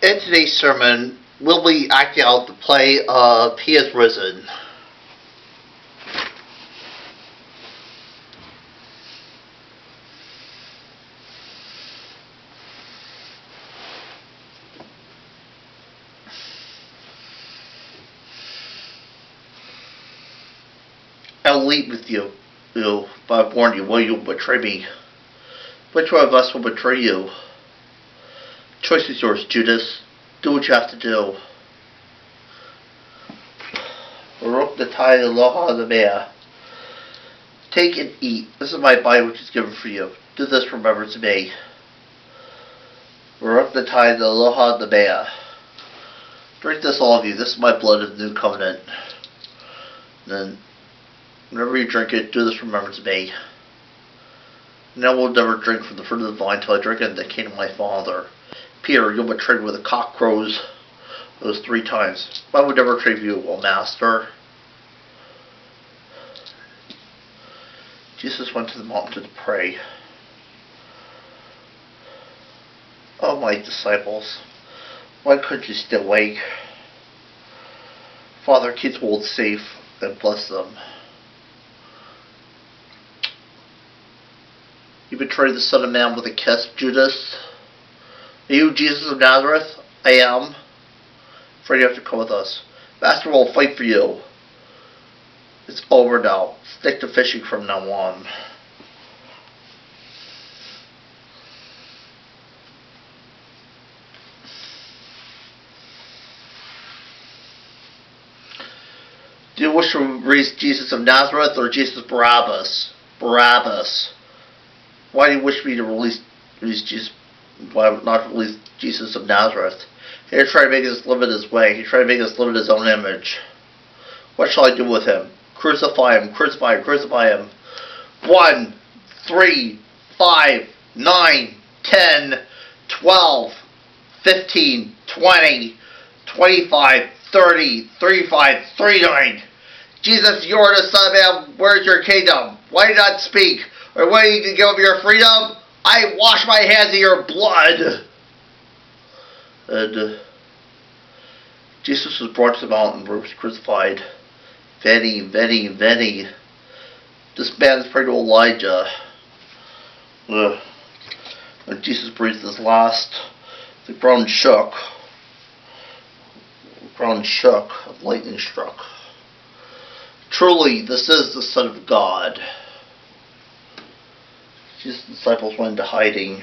In today's sermon, we'll be acting out the play of He is Risen. I'll lead with you, but I've warned you, will you betray me? Which one of us will betray you? Choice is yours, Judas. Do what you have to do. Baruch Natai Aloha Lamea. Take and eat. This is my body which is given for you. Do this in remembrance of me. Baruch Natai Aloha Lamea. Drink this, all of you. This is my blood of the new covenant. And then, whenever you drink it, do this in remembrance of me. Now we'll never drink from the fruit of the vine till I drink it in the kingdom of my Father. Peter, you'll betray me with the cock crows those 3 times. I would never betray you, O Master. Jesus went to the mountain to pray. Oh, my disciples, why couldn't you stay awake? Father, keep the world safe and bless them. You betrayed the Son of Man with a kiss, Judas. Are you Jesus of Nazareth? I am. Afraid you have to come with us. Master will fight for you. It's over now. Stick to fishing from now on. Do you wish to release Jesus of Nazareth or Jesus Barabbas? Barabbas. Why do you wish me to release Jesus? Why not release Jesus of Nazareth? He tried to make us live in his way. He tried to make us live in his own image. What shall I do with him? Crucify him, crucify him, crucify him. 1, 3, 5, 9, 10, 12, 15, 20, 25, 30, 35, 39. Jesus, you are the Son of Man. Where's your kingdom? Why do you not speak? Or why do you give up your freedom? I wash my hands in your blood. And Jesus was brought to the mountain where he was crucified. Veni, Veni, Veni. This man is praying to Elijah. When Jesus breathed his last, the ground shook. The ground shook, lightning struck. Truly, this is the Son of God. Jesus' disciples went into hiding.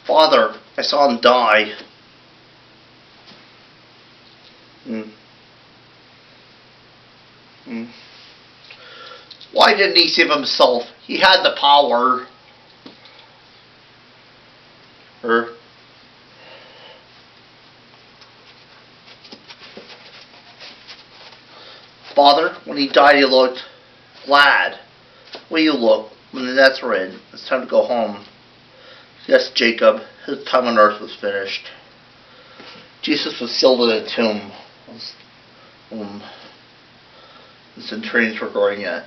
Father, I saw him die. Why didn't he save himself? He had the power. Father, when he died, he looked glad. When you look, when the nets were in, it's time to go home. Yes, Jacob, his time on earth was finished. Jesus was sealed in a tomb. The centurions were guarding it.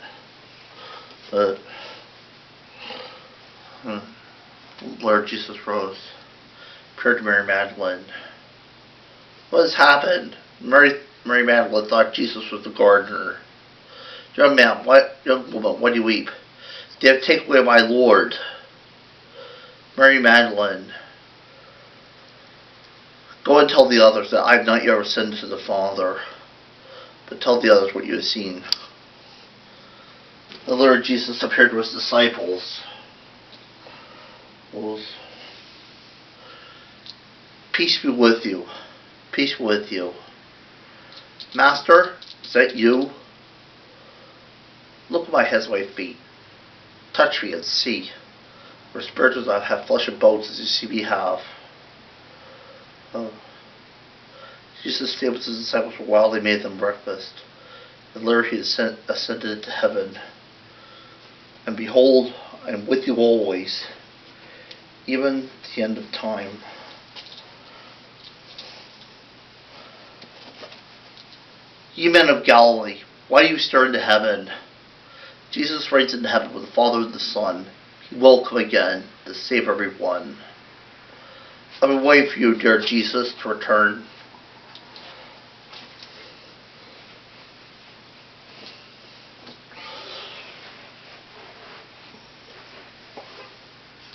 Lord Jesus rose, appeared to Mary Magdalene. What has happened? Mary Magdalene thought Jesus was the gardener. Young woman, why do you weep? They have taken away my Lord. Mary Magdalene, go and tell the others that I have not yet ascended to the Father, but tell the others what you have seen. The Lord Jesus appeared to his disciples. Peace be with you. Peace be with you. Master, is that you? Look at my hands and my feet. Touch me and see. For spirit does not have flesh and bones as you see me have. Jesus stayed with his disciples for a while. They made them breakfast. And later he ascended to heaven. And behold, I am with you always, even to the end of time. Ye men of Galilee, why do you stare into heaven? Jesus reigns in heaven with the Father and the Son. He will come again to save everyone. I've been waiting for you, dear Jesus, to return.